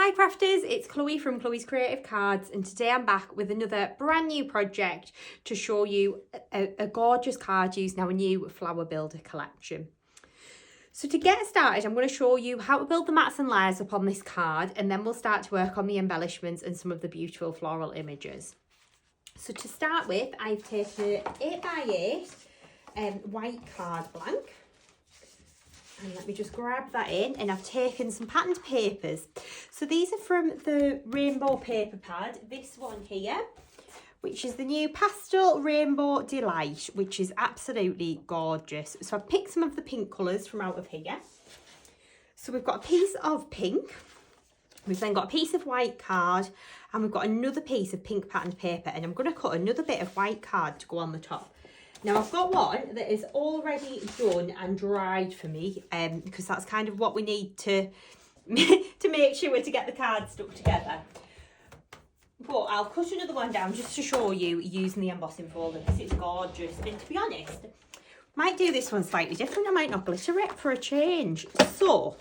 Hi crafters, it's Chloe from Chloe's Creative Cards, and today I'm back with another brand new project to show you a gorgeous card using our new Flower Builder collection. So to get started, I'm going to show you how to build the mats and layers upon this card, and then we'll start to work on the embellishments and some of the beautiful floral images. So to start with, I've taken an 8x8 white card blank. And let me just grab that in, and I've taken some patterned papers. So these are from the Rainbow Paper Pad. This one here, which is the new Pastel Rainbow Delight, which is absolutely gorgeous. So I've picked some of the pink colours from out of here. So we've got a piece of pink. We've then got a piece of white card, and we've got another piece of pink patterned paper, and I'm going to cut another bit of white card to go on the top. Now I've got one that is already done and dried for me, because that's kind of what we need to make sure to get the card stuck together. But I'll cut another one down just to show you using the embossing folder, because it's gorgeous. And to be honest, might do this one slightly different. I might not glitter it for a change. So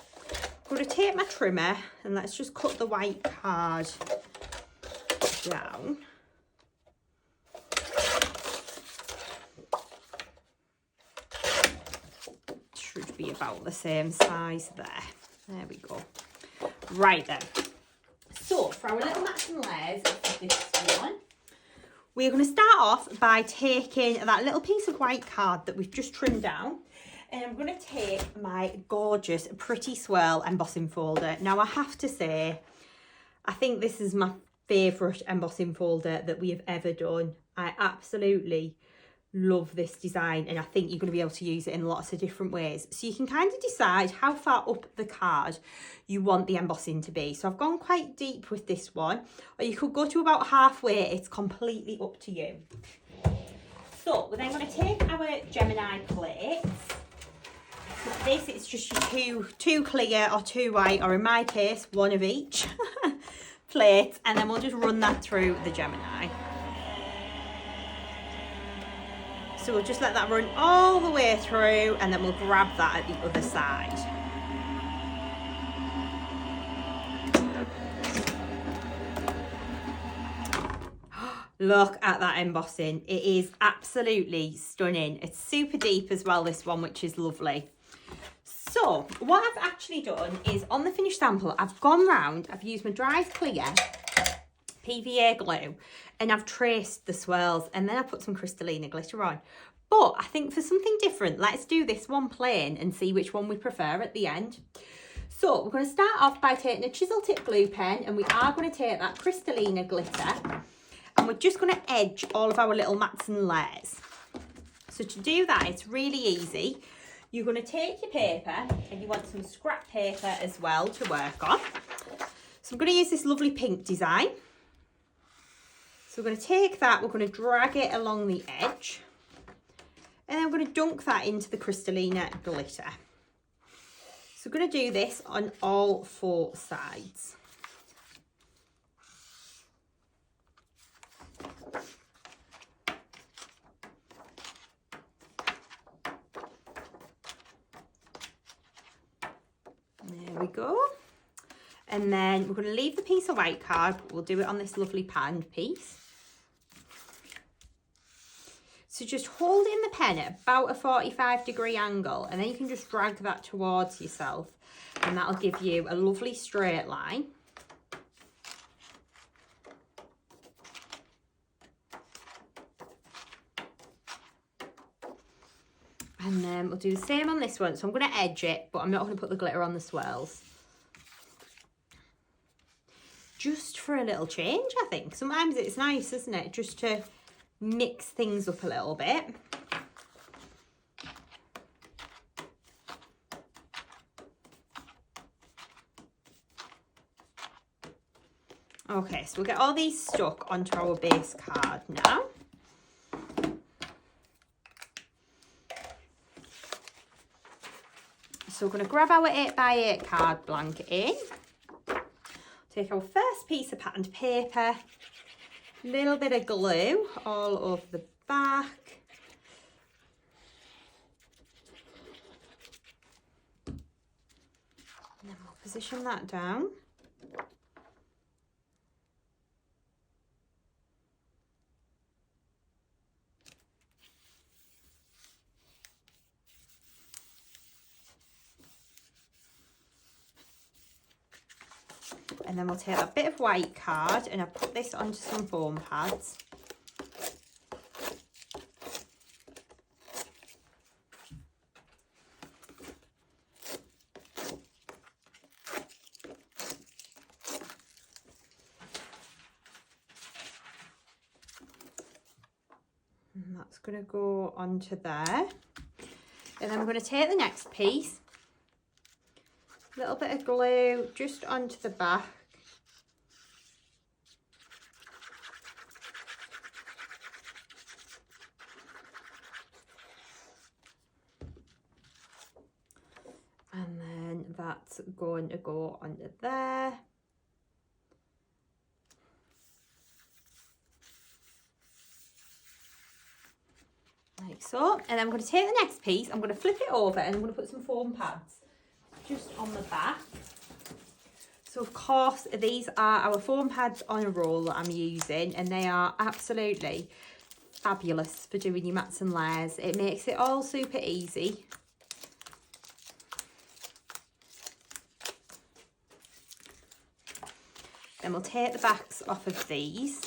I'm going to take my trimmer and let's just cut the white card down. Should be about the same size there. There we go. Right then. So for our little mats and layers of this one, we're going to start off by taking that little piece of white card that we've just trimmed down, and I'm going to take my gorgeous Pretty Swirl embossing folder. Now I have to say, I think this is my favourite embossing folder that we have ever done. I absolutely love this design, and I think you're going to be able to use it in lots of different ways. So you can kind of decide how far up the card you want the embossing to be. So I've gone quite deep with this one, or you could go to about halfway. It's completely up to you. So we're then going to take our Gemini plates. For this, it's just your two clear or two white, or in my case, one of each plate, and then we'll just run that through the Gemini. So we'll just let that run all the way through, and then we'll grab that at the other side. Look at that embossing. It is absolutely stunning. It's super deep as well, this one, which is lovely. So what I've actually done is, on the finished sample, I've gone round, I've used my dry clear PVA glue, and I've traced the swirls, and then I put some Crystallina glitter on. But I think for something different, let's do this one plain and see which one we prefer at the end. So we're going to start off by taking a chisel tip glue pen, and we are going to take that Crystallina glitter, and we're just going to edge all of our little mats and layers. So to do that, it's really easy. You're going to take your paper, and you want some scrap paper as well to work on. So I'm going to use this lovely pink design. So we're going to take that, we're going to drag it along the edge, and then we're going to dunk that into the Crystallina glitter. So we're going to do this on all four sides. There we go. And then we're going to leave the piece of white card, but we'll do it on this lovely patterned piece. So just hold in the pen at about a 45-degree angle, and then you can just drag that towards yourself, and that'll give you a lovely straight line. And then we'll do the same on this one. So I'm going to edge it, but I'm not going to put the glitter on the swirls. Just for a little change, I think. Sometimes it's nice, isn't it? Just to mix things up a little bit. Okay, so we'll get all these stuck onto our base card now. So we're going to grab our 8x8 card blank in. Take our first piece of patterned paper, little bit of glue all over the back. And then we'll position that down. And then we'll take that bit of white card and I'll put this onto some foam pads. And that's going to go onto there. And then we're going to take the next piece, a little bit of glue just onto the back. And then that's going to go onto there. Like so. And then I'm going to take the next piece, I'm going to flip it over and I'm going to put some foam pads just on the back. So of course these are our foam pads on a roll that I'm using, and they are absolutely fabulous for doing your mats and layers. It makes it all super easy. Then we'll take the backs off of these.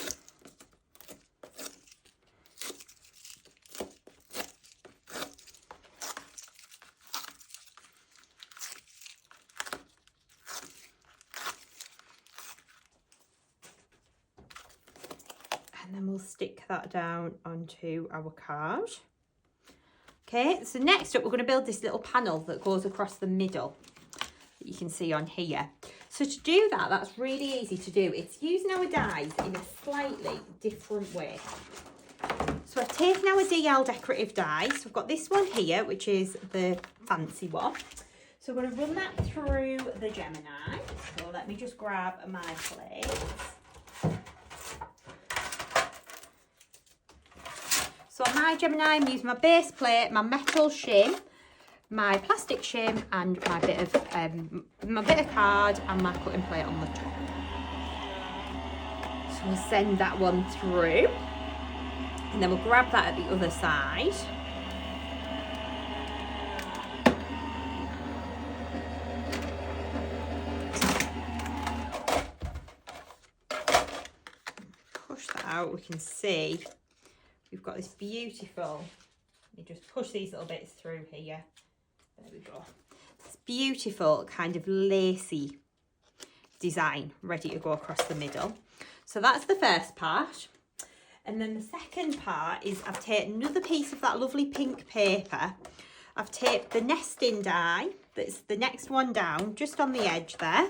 And then we'll stick that down onto our card. Okay, so next up we're going to build this little panel that goes across the middle that you can see on here. So to do that, that's really easy to do. It's using our dies in a slightly different way. So I've taken our DL decorative die. So I've got this one here, which is the fancy one. So we're going to run that through the Gemini. So let me just grab my plates. So on my Gemini, I'm using my base plate, my metal shim, my plastic shim, and my bit of card and my cutting plate on the top. So we'll send that one through, and then we'll grab that at the other side. Push that out. We can see we've got this beautiful. You just push these little bits through here. There we go. This beautiful kind of lacy design ready to go across the middle. So that's the first part. And then the second part is I've taken another piece of that lovely pink paper. I've taped the nesting die, that's the next one down, just on the edge there.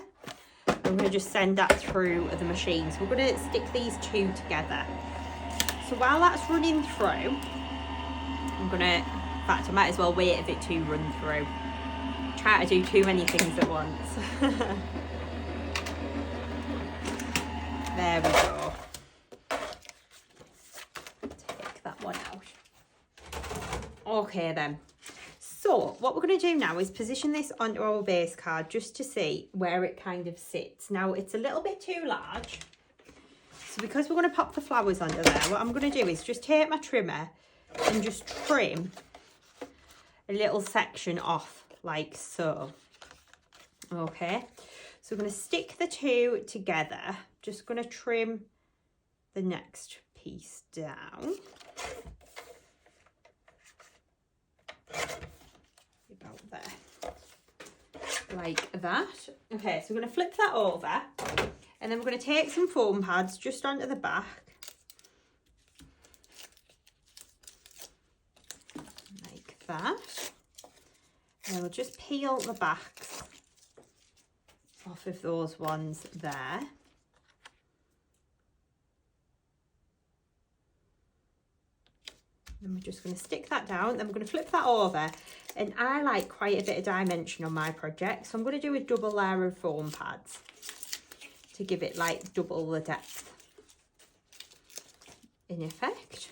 I'm going to just send that through the machine. So we're going to stick these two together. So while that's running through, I'm going to, in fact, I might as well wait a bit to run through. Try to do too many things at once. There we go. Take that one out. Okay then. So what we're going to do now is position this onto our base card just to see where it kind of sits. Now it's a little bit too large. So because we're going to pop the flowers under there, what I'm going to do is just take my trimmer and just trim a little section off like so. Okay, so we're going to stick the two together. Just going to trim the next piece down. About there. Like that. Okay, so we're going to flip that over. And then we're going to take some foam pads just onto the back. Like that. And then we'll just peel the backs off of those ones there. And we're just going to stick that down. Then we're going to flip that over. And I like quite a bit of dimension on my project. So I'm going to do a double layer of foam pads to give it like double the depth in effect.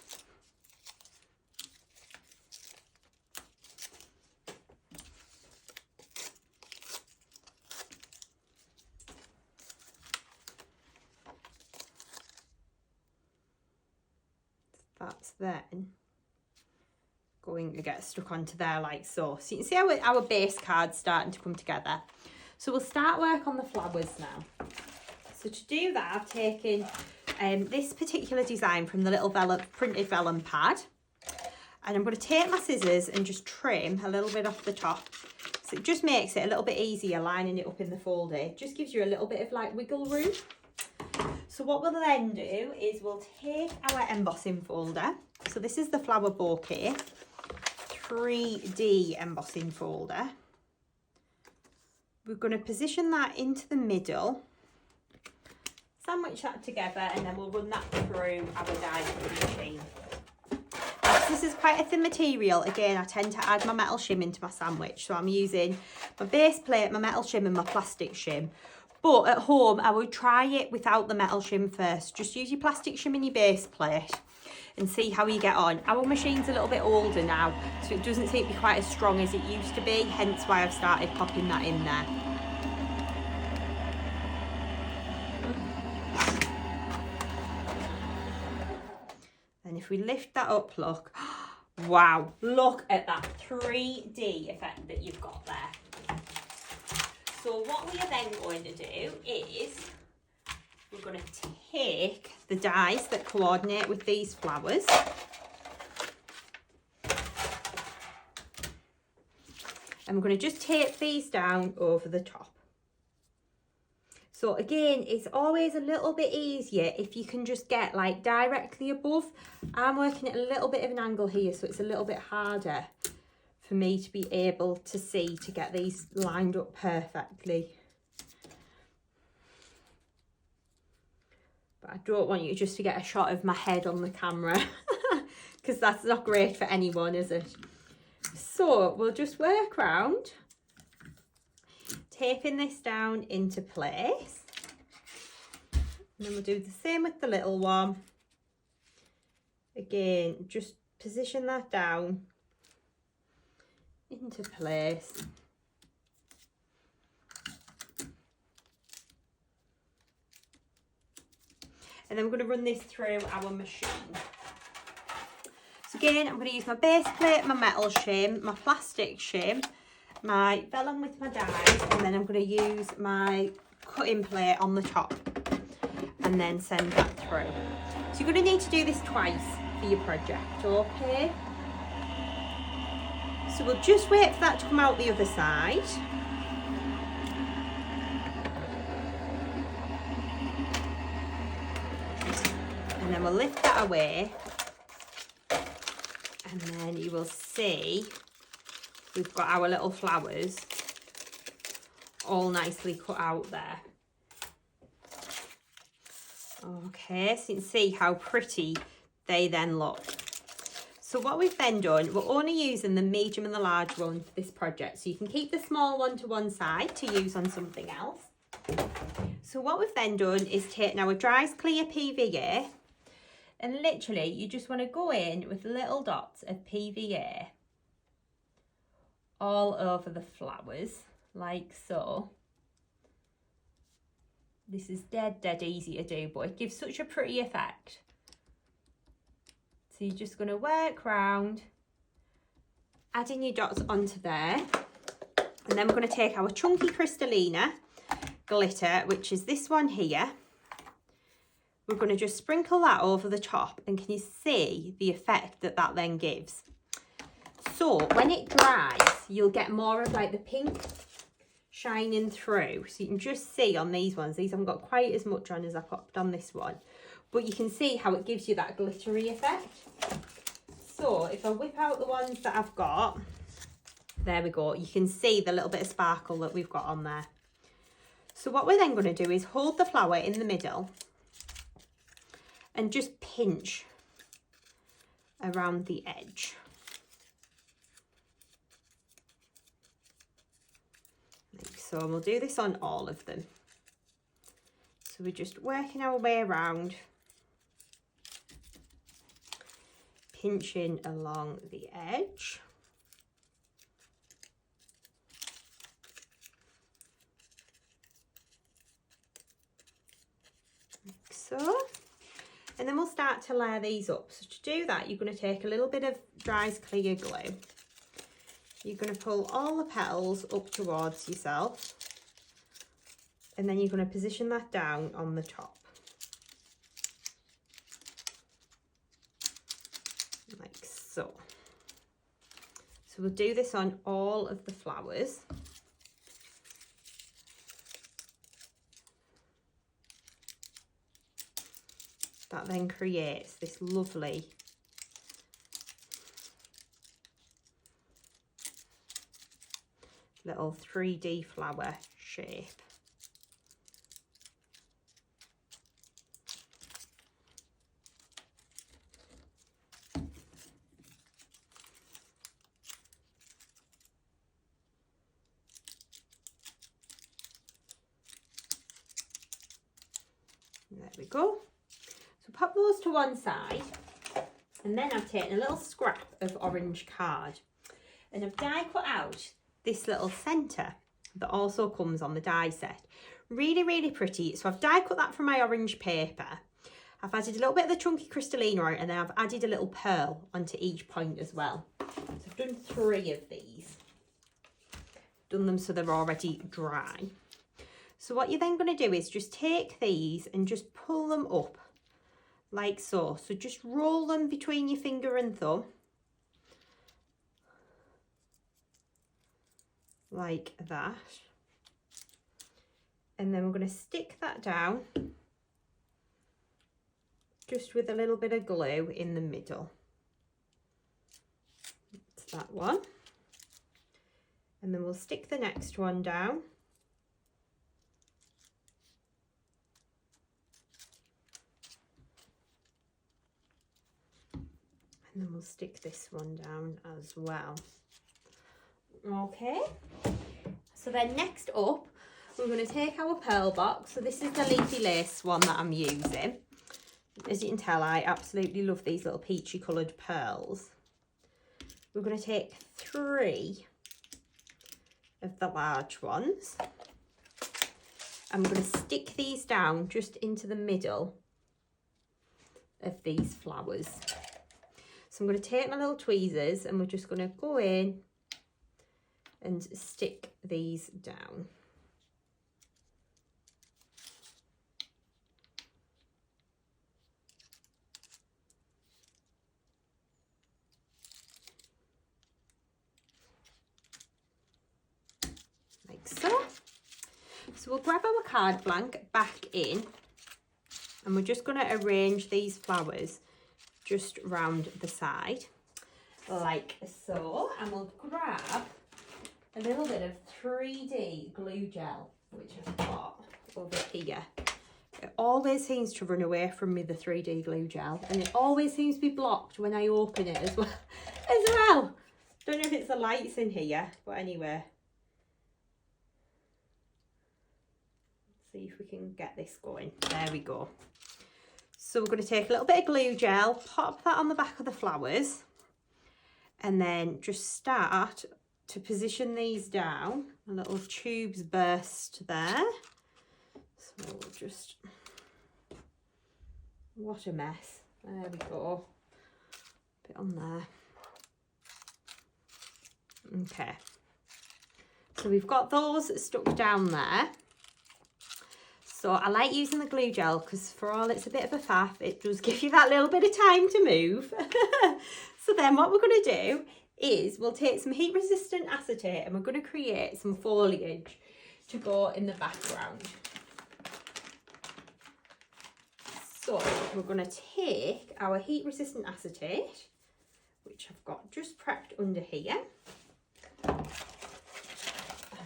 That's then going to get stuck onto there like so. So you can see our base card's starting to come together. So we'll start work on the flowers now. So to do that, I've taken this particular design from the little printed vellum pad. And I'm going to take my scissors and just trim a little bit off the top. So it just makes it a little bit easier lining it up in the folder. It just gives you a little bit of like wiggle room. So what we'll then do is we'll take our embossing folder. So this is the Flower Bouquet 3D embossing folder. We're going to position that into the middle, sandwich that together, and then we'll run that through our die cutting machine. This is quite a thin material. Again, I tend to add my metal shim into my sandwich. So I'm using my base plate, my metal shim and my plastic shim. But at home, I would try it without the metal shim first. Just use your plastic shim in your base plate and see how you get on. Our machine's a little bit older now, so it doesn't seem to be quite as strong as it used to be. Hence why I've started popping that in there. And if we lift that up, look, wow, look at that 3D effect that you've got there. So what we are then going to do is we're going to take the dies that coordinate with these flowers and we're going to just tape these down over the top. So again, it's always a little bit easier if you can just get like directly above. I'm working at a little bit of an angle here, so it's a little bit harder for me to be able to see to get these lined up perfectly. But I don't want you just to get a shot of my head on the camera because that's not great for anyone, is it? So we'll just work around taping this down into place, and then we'll do the same with the little one. Again, just position that down into place. And then we're going to run this through our machine. So again, I'm going to use my base plate, my metal shim, my plastic shim, my vellum with my dies, and then I'm going to use my cutting plate on the top and then send that through. So you're going to need to do this twice for your project, okay? So we'll just wait for that to come out the other side. And then we'll lift that away, and then you will see we've got our little flowers all nicely cut out there. Okay, so you can see how pretty they then look. So what we've then done, we're only using the medium and the large one for this project. So you can keep the small one to one side to use on something else. So what we've then done is taken our Dries Clear PVA, and literally you just want to go in with little dots of PVA all over the flowers, like so. This is dead easy to do, but it gives such a pretty effect. So you're just going to work round, adding your dots onto there. And then we're going to take our chunky Crystallina glitter, which is this one here. We're going to just sprinkle that over the top, and can you see the effect that that then gives? So when it dries, you'll get more of like the pink shining through. So you can just see on these ones, these haven't got quite as much on as I popped on this one, but you can see how it gives you that glittery effect. So if I whip out the ones that I've got, there we go, you can see the little bit of sparkle that we've got on there. So what we're then going to do is hold the flower in the middle and just pinch around the edge. Like so, and we'll do this on all of them. So we're just working our way around, pinching along the edge. Like so. And then we'll start to layer these up. So to do that, you're going to take a little bit of Dries Clear glue. You're going to pull all the petals up towards yourself And then you're going to position that down on the top. Like so. So we'll do this on all of the flowers. That then creates this lovely little 3D flower shape. There we go. So pop those to one side, and then I've taken a little scrap of orange card and I've die cut out this little centre that also comes on the die set. Really, really pretty. So I've die cut that from my orange paper. I've added a little bit of the chunky Crystallina on it, and then I've added a little pearl onto each point as well. So I've done 3 of these. Done them so they're already dry. So what you're then going to do is just take these and just pull them up like so. So just roll them between your finger and thumb. Like that. And then we're going to stick that down just with a little bit of glue in the middle. That's that one. And then we'll stick the next one down. And then we'll stick this one down as well. Okay, so then next up, we're going to take our pearl box. So this is the Leafy lace one that I'm using. As you can tell, I absolutely love these little peachy coloured pearls. We're going to take 3 of the large ones. And we're going to stick these down just into the middle of these flowers. So I'm going to take my little tweezers and we're just going to go in and stick these down. Like so. So we'll grab our card blank back in and we're just going to arrange these flowers just round the side like so, and we'll grab a little bit of 3D glue gel which I've got over here. It always seems to run away from me, the 3D glue gel, and it always seems to be blocked when I open it as well. Don't know if it's the lights in here, but anyway, let's see if we can get this going. There we go. So we're going to take a little bit of glue gel, pop that on the back of the flowers, and then just start to position these down. A little tubes burst there. So we'll just, what a mess. There we go. Bit on there. Okay. So we've got those stuck down there. So I like using the glue gel because for all it's a bit of a faff, it does give you that little bit of time to move. So then what we're going to do is we'll take some heat resistant acetate and we're going to create some foliage to go in the background. So we're going to take our heat resistant acetate, which I've got just prepped under here.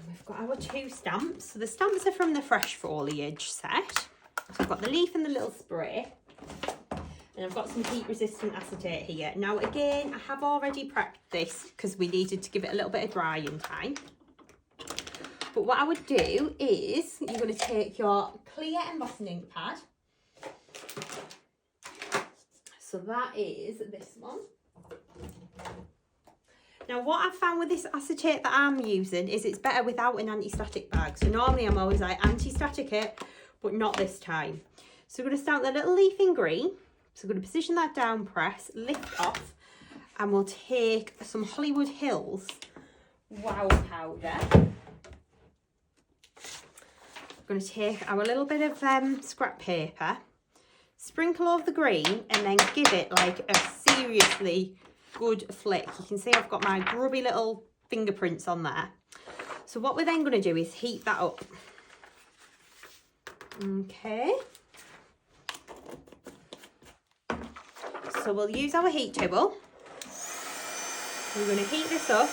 We've got our 2 stamps. So the stamps are from the Fresh Foliage set. So I've got the leaf and the little spray. And I've got some heat resistant acetate here. Now again, I have already prepped this because we needed to give it a little bit of drying time. But what I would do is you're going to take your clear embossing ink pad. So that is this one. Now what I've found with this acetate that I'm using is it's better without an anti-static bag. So normally I'm always like anti-static it, but not this time. So we're going to start with a little leaf in green. So we're going to position that down, press, lift off, and we'll take some Hollywood Hills Wow powder. We're going to take our little bit of scrap paper, sprinkle over the green, and then give it like a seriously good flick. You can see I've got my grubby little fingerprints on there. So what we're then going to do is heat that up. Okay. So we'll use our heat tool. We're going to heat this up.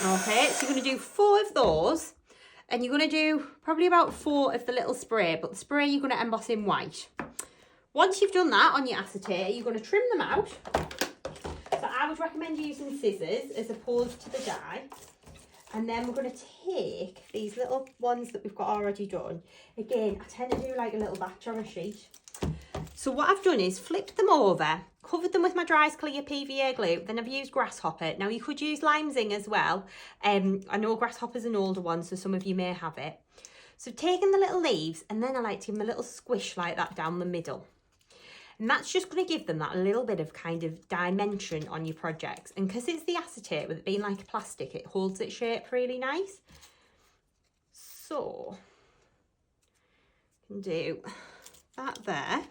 Okay, so you're going to do 4 of those, and you're going to do probably about 4 of the little spray, but the spray you're going to emboss in white. Once you've done that on your acetate, you're going to trim them out. So I would recommend using scissors as opposed to the die. And then we're going to take these little ones that we've got already done. Again, I tend to do like a little batch on a sheet. So what I've done is flipped them over, covered them with my dry clear PVA glue, then I've used Grasshopper. Now you could use Lime Zing as well. I know Grasshopper's an older one, so some of you may have it. So taking the little leaves, and then I like to give them a little squish like that down the middle. And that's just going to give them that little bit of kind of dimension on your projects. And because it's the acetate, with it being like a plastic, it holds its shape really nice. So, you can do that there,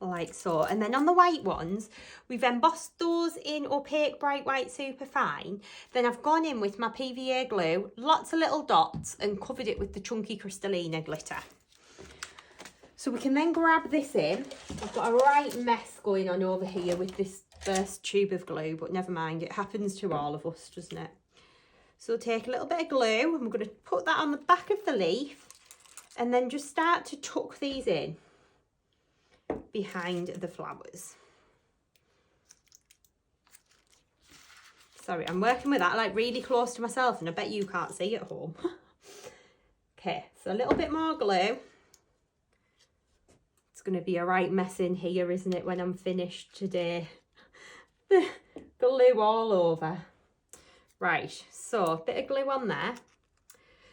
like so. And then on the white ones, we've embossed those in opaque bright white superfine. Then I've gone in with my PVA glue, lots of little dots, and covered it with the chunky Crystallina glitter. So we can then grab this in. I've got a right mess going on over here with this first tube of glue, but never mind, it happens to all of us, doesn't it? So take a little bit of glue, and we're going to put that on the back of the leaf, and then just start to tuck these in behind the flowers. Sorry, I'm working with that like really close to myself, and I bet you can't see at home. Okay, so a little bit more glue. Going to be a right mess in here, isn't it, when I'm finished today? The glue all over. Right, so a bit of glue on there.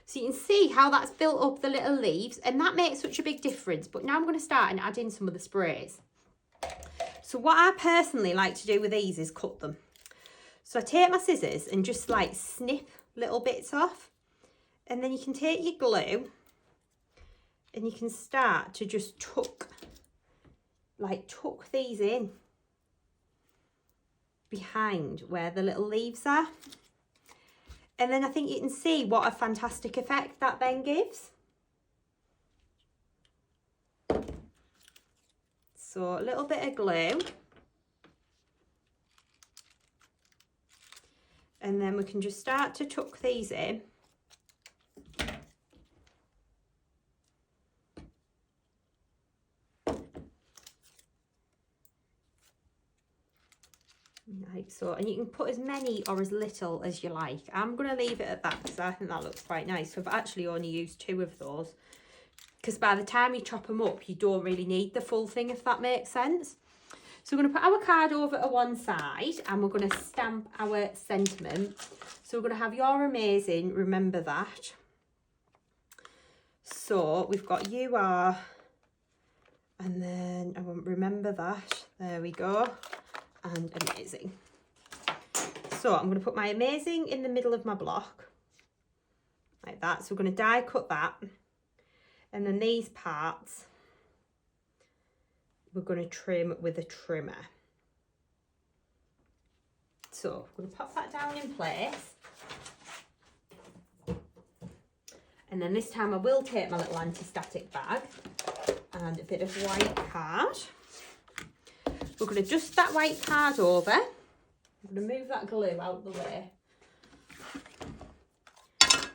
So you can see how that's built up the little leaves, and that makes such a big difference. But now I'm going to start and add in some of the sprays. So what I personally like to do with these is cut them. So I take my scissors and just like snip little bits off, and then you can take your glue and you can start to just tuck these in behind where the little leaves are. And then I think you can see what a fantastic effect that then gives. So a little bit of glue. And then we can just start to tuck these in. Like so, and you can put as many or as little as you like. I'm going to leave it at that because I think that looks quite nice. So I've actually only used 2 of those, because by the time you chop them up, you don't really need the full thing, if that makes sense. So we're going to put our card over to one side, and we're going to stamp our sentiment. So we're going to have "You're amazing, remember that." So we've got "You are," and then I won't remember that. There we go. And amazing. So I'm going to put my amazing in the middle of my block like that. So we're going to die cut that, and then these parts we're going to trim with a trimmer. So I'm going to pop that down in place, and then this time I will take my little anti-static bag and a bit of white card. We're going to dust that white card over. I'm going to move that glue out the way.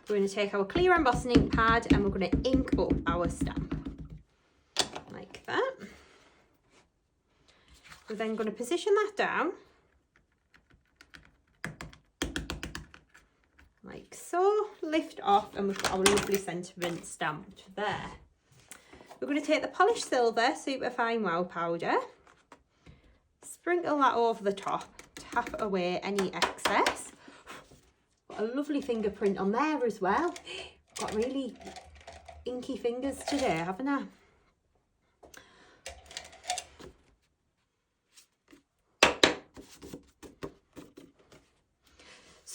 We're going to take our clear embossing ink pad, and we're going to ink up our stamp like that. We're then going to position that down like so, lift off, and we've got our lovely sentiment stamped there. We're going to take the polished silver superfine wow powder, sprinkle that over the top, tap away any excess. Got a lovely fingerprint on there as well. Got really inky fingers today, haven't I?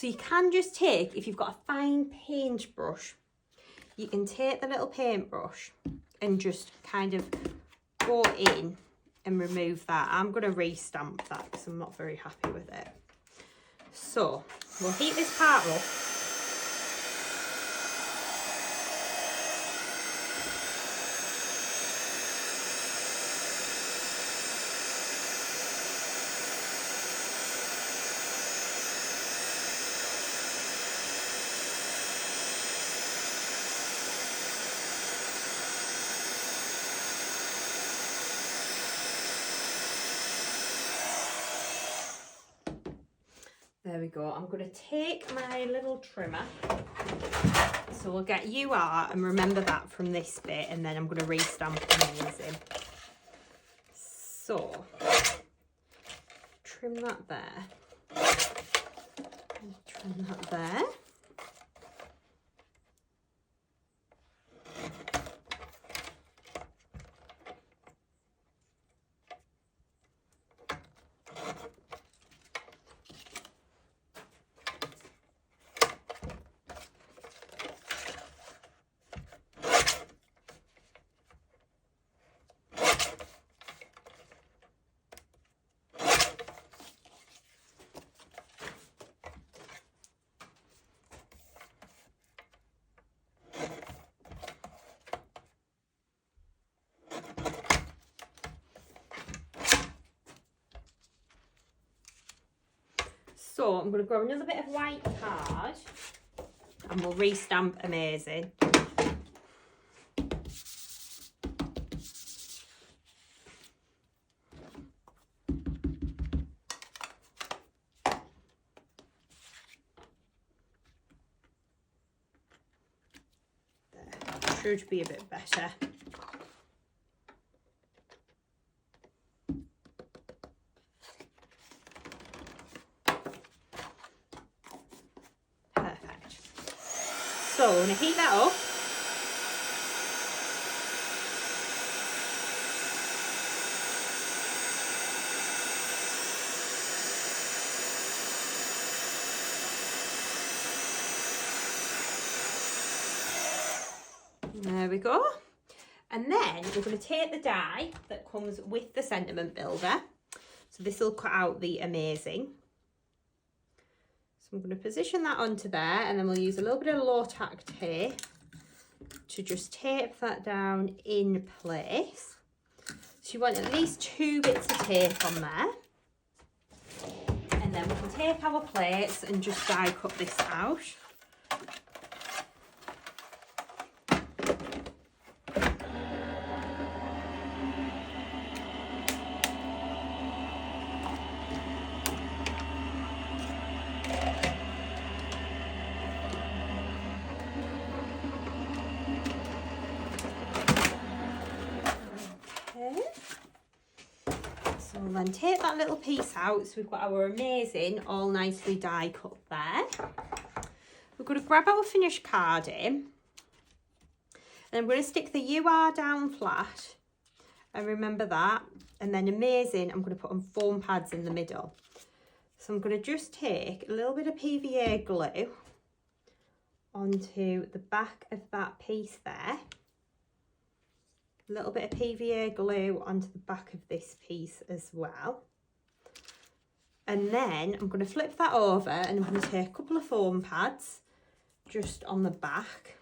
So you can just take, if you've got a fine paintbrush, you can take the little paintbrush and just kind of go in and remove that. I'm going to re-stamp that because I'm not very happy with it. So we'll heat this part up. There we go. I'm going to take my little trimmer. So we'll get UR and remember that from this bit, and then I'm going to re-stamp Amazing. So trim that there. Trim that there. So I'm going to grab another bit of white card and we'll re-stamp Amazing. There, should be a bit better. So I'm going to heat that up. There we go. And then we're going to take the die that comes with the sentiment builder. So this will cut out the Amazing. I'm going to position that onto there, and then we'll use a little bit of low tack tape to just tape that down in place. So you want at least 2 bits of tape on there. And then we can take our plates and just die cut this out. Then take that little piece out, so we've got our Amazing all nicely die cut there. We're going to grab our finished card in, and I'm going to stick the UR down flat, and remember that, and then Amazing I'm going to put on foam pads in the middle. So I'm going to just take a little bit of PVA glue onto the back of that piece there. A little bit of PVA glue onto the back of this piece as well. And then I'm going to flip that over, and I'm going to take a couple of foam pads just on the back.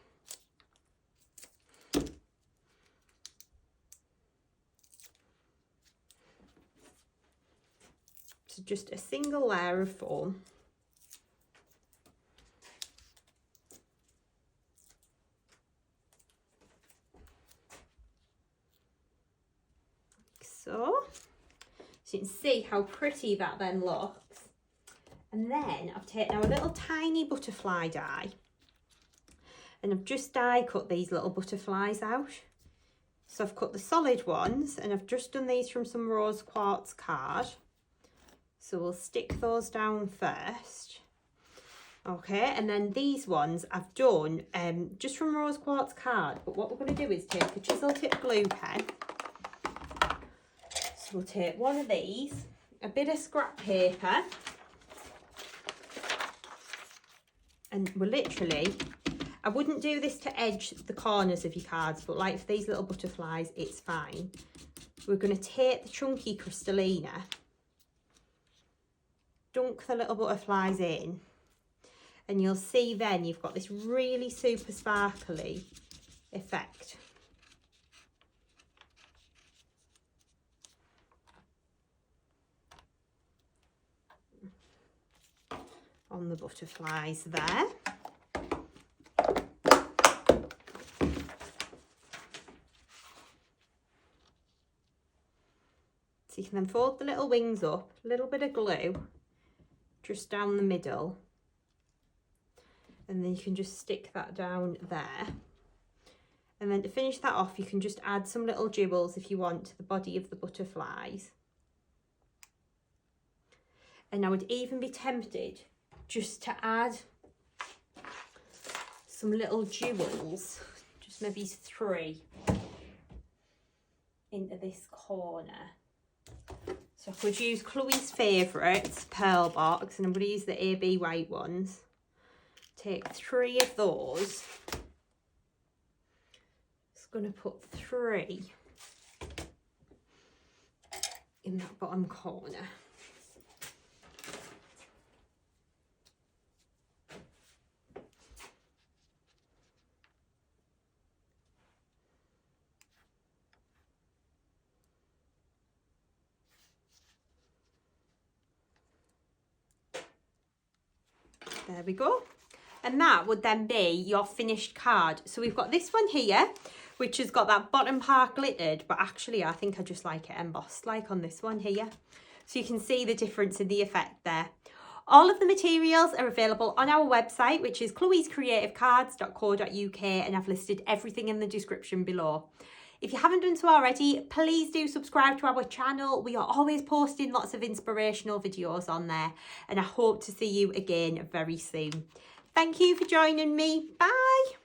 So just a single layer of foam. So you can see how pretty that then looks. And then I've taken our little tiny butterfly die, and I've just die cut these little butterflies out. So I've cut the solid ones, and I've just done these from some rose quartz card. So we'll stick those down first. Okay, and then these ones I've done just from rose quartz card, but what we're going to do is take a chisel tip glue pen. So we'll take one of these, a bit of scrap paper, And we're literally, I wouldn't do this to edge the corners of your cards, but like for these little butterflies, it's fine. We're going to take the chunky Crystallina, dunk the little butterflies in, and you'll see then you've got this really super sparkly effect. On the butterflies there. So you can then fold the little wings up, a little bit of glue just down the middle, and then you can just stick that down there. And then to finish that off, you can just add some little jewels if you want to the body of the butterflies. And I would even be tempted just to add some little jewels, just maybe 3 into this corner. So I could use Chloe's favourites, Pearl Box, and I'm going to use the AB white ones. Take 3 of those. Just going to put 3 in that bottom corner. There we go. And that would then be your finished card. So we've got this one here, which has got that bottom part glittered, but actually I think I just like it embossed, like on this one here. So you can see the difference in the effect there. All of the materials are available on our website, which is chloescreativecards.co.uk, and I've listed everything in the description below. If you haven't done so already, please do subscribe to our channel. We are always posting lots of inspirational videos on there, and I hope to see you again very soon. Thank you for joining me. Bye.